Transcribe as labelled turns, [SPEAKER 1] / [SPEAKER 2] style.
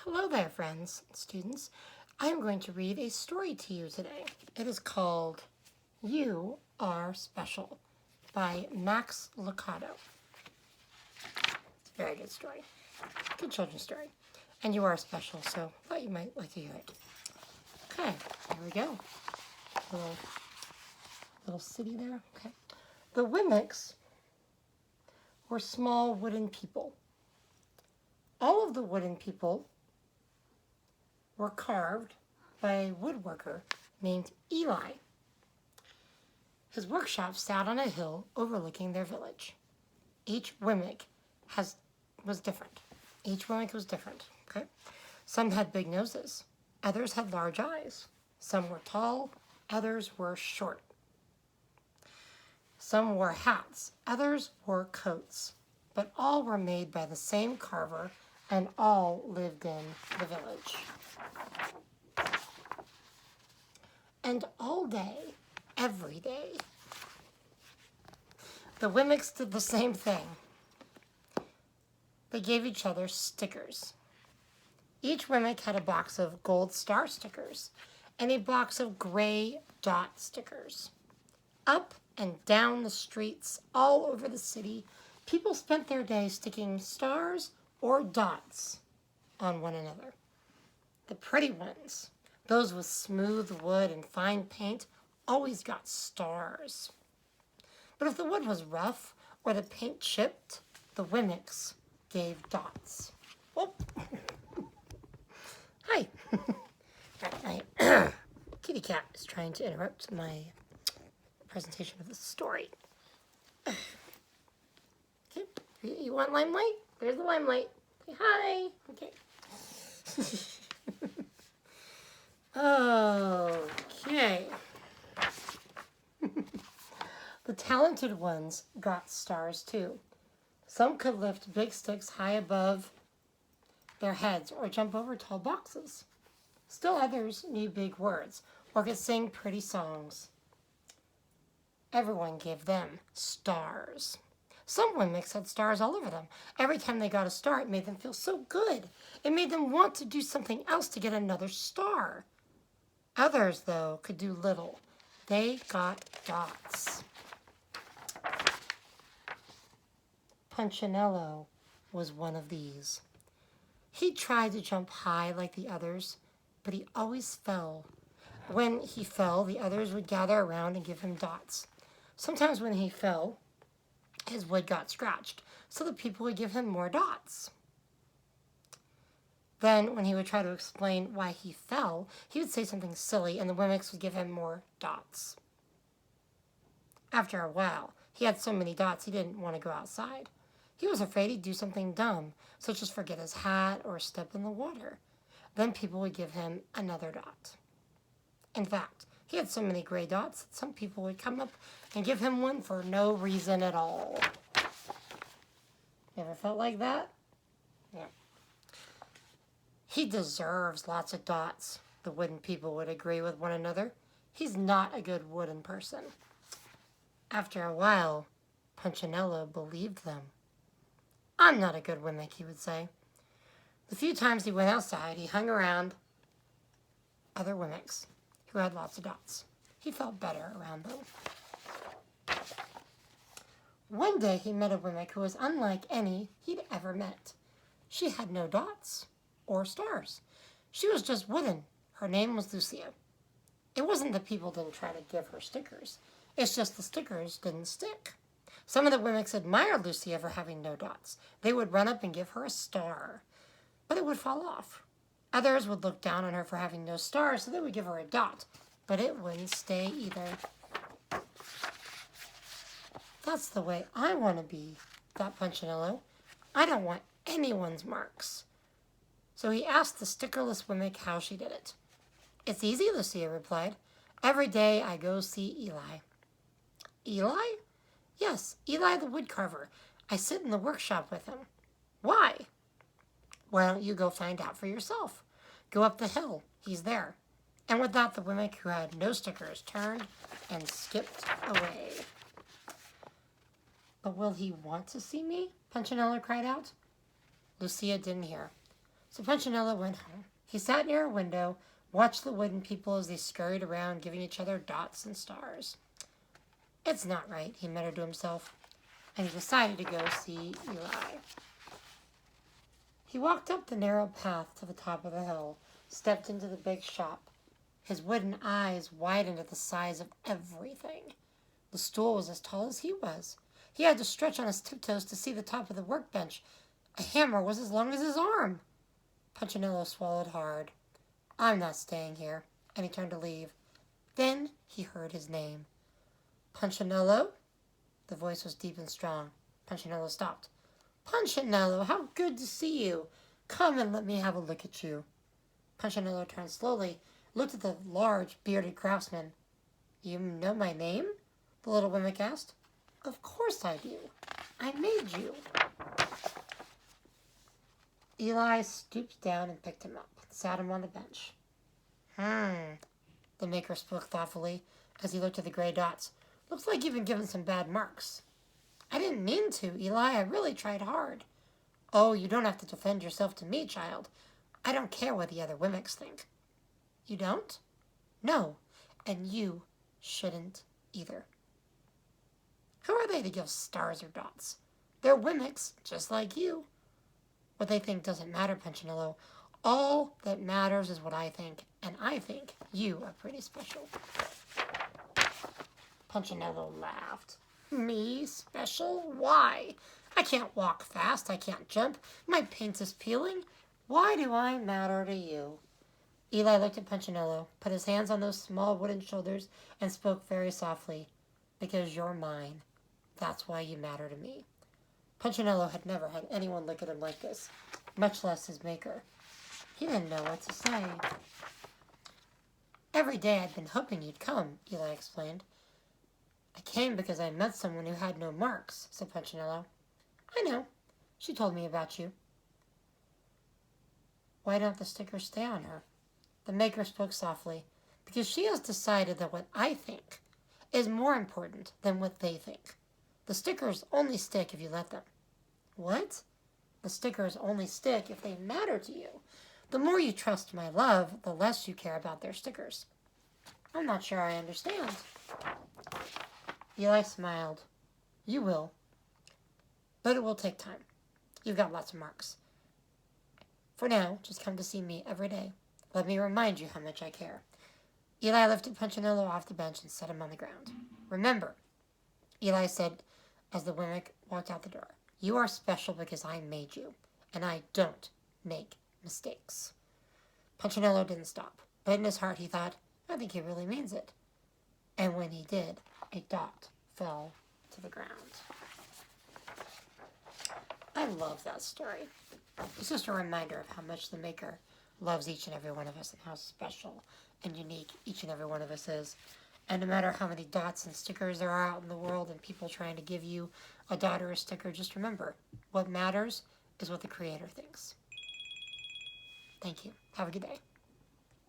[SPEAKER 1] Hello there, friends and students. I am going to read a story to you today. It is called You Are Special by Max Lucado. It's a very good story. Good children's story. And you are special, so I thought you might like to hear it. Okay, here we go. Little city there. Okay. The Wimmicks were small wooden people. All of the wooden people were carved by a woodworker named Eli. His workshop sat on a hill overlooking their village. Each Wimmick was different. Each Wimmick was different, okay? Some had big noses. Others had large eyes. Some were tall. Others were short. Some wore hats. Others wore coats. But all were made by the same carver, and all lived in the village. And all day, every day, the Wimmicks did the same thing. They gave each other stickers. Each Wimmick had a box of gold star stickers and a box of gray dot stickers. Up and down the streets, all over the city, people spent their day sticking stars or dots on one another. The pretty ones, those with smooth wood and fine paint, always got stars. But if the wood was rough or the paint chipped, the Wimmicks gave dots. Oh. Hi. My kitty cat is trying to interrupt my presentation of the story. Okay, you want limelight? There's the limelight. Say hi. Okay. Okay. The talented ones got stars too. Some could lift big sticks high above their heads or jump over tall boxes. Still others knew big words or could sing pretty songs. Everyone gave them stars. Some Wimmicks had stars all over them. Every time they got a star, it made them feel so good. It made them want to do something else to get another star. Others, though, could do little. They got dots. Punchinello was one of these. He tried to jump high like the others, but he always fell. When he fell, the others would gather around and give him dots. Sometimes when he fell, his wood got scratched, so the people would give him more dots. Then, when he would try to explain why he fell, he would say something silly, and the Wimmicks would give him more dots. After a while, he had so many dots he didn't want to go outside. He was afraid he'd do something dumb, such as forget his hat or step in the water. Then people would give him another dot. In fact, he had so many gray dots that some people would come up and give him one for no reason at all. Ever felt like that? Yeah. He deserves lots of dots, the wooden people would agree with one another. He's not a good wooden person. After a while, Punchinello believed them. I'm not a good Wimmick, he would say. The few times he went outside, he hung around other Wimmicks who had lots of dots. He felt better around them. One day he met a Wimmick who was unlike any he'd ever met. She had no dots or stars. She was just wooden. Her name was Lucia. It wasn't that people didn't try to give her stickers. It's just the stickers didn't stick. Some of the Wimmicks admired Lucia for having no dots. They would run up and give her a star, but it would fall off. Others would look down on her for having no stars, so they would give her a dot, but it wouldn't stay either. That's the way I want to be, thought Punchinello. I don't want anyone's marks. So he asked the stickerless Wimmick how she did it. It's easy, Lucia replied. Every day I go see Eli. Eli? Yes, Eli the woodcarver. I sit in the workshop with him. Why? Why don't you go find out for yourself? Go up the hill. He's there. And with that, the Wimmick who had no stickers turned and skipped away. But will he want to see me? Punchinello cried out. Lucia didn't hear. So Punchinello went home. He sat near a window, watched the wooden people as they scurried around, giving each other dots and stars. It's not right, he muttered to himself, and he decided to go see Eli. He walked up the narrow path to the top of the hill, stepped into the big shop. His wooden eyes widened at the size of everything. The stool was as tall as he was. He had to stretch on his tiptoes to see the top of the workbench. A hammer was as long as his arm. Punchinello swallowed hard. I'm not staying here, and he turned to leave. Then he heard his name. Punchinello? The voice was deep and strong. Punchinello stopped. Punchinello, how good to see you. Come and let me have a look at you. Punchinello turned slowly, looked at the large, bearded craftsman. You know my name? The little mimic asked. Of course I do. I made you. Eli stooped down and picked him up, sat him on the bench. The maker spoke thoughtfully as he looked at the gray dots. Looks like you've been given some bad marks. I didn't mean to, Eli. I really tried hard. Oh, you don't have to defend yourself to me, child. I don't care what the other mimics think. You don't? No, and you shouldn't either. Who are they to give stars or dots? They're mimics, just like you. What they think doesn't matter, Punchinello. All that matters is what I think, and I think you are pretty special. Punchinello laughed. Me? Special? Why? I can't walk fast. I can't jump. My paint is peeling. Why do I matter to you? Eli looked at Punchinello, put his hands on those small wooden shoulders, and spoke very softly. Because you're mine. That's why you matter to me. Punchinello had never had anyone look at him like this, much less his maker. He didn't know what to say. Every day I'd been hoping you'd come, Eli explained. I came because I met someone who had no marks, said Punchinello. I know. She told me about you. Why don't the stickers stay on her? The maker spoke softly. Because she has decided that what I think is more important than what they think. The stickers only stick if you let them. What? The stickers only stick if they matter to you. The more you trust my love, the less you care about their stickers. I'm not sure I understand. Eli smiled. You will. But it will take time. You've got lots of marks. For now, just come to see me every day. Let me remind you how much I care. Eli lifted Punchinello off the bench and set him on the ground. Remember, Eli said as the mimic walked out the door, you are special because I made you, and I don't make mistakes. Punchinello didn't stop, but in his heart he thought, I think he really means it. And when he did, a dot fell to the ground. I love that story. It's just a reminder of how much the Maker loves each and every one of us and how special and unique each and every one of us is. And no matter how many dots and stickers there are out in the world and people trying to give you a dot or a sticker, just remember, what matters is what the Creator thinks. Thank you. Have a good day.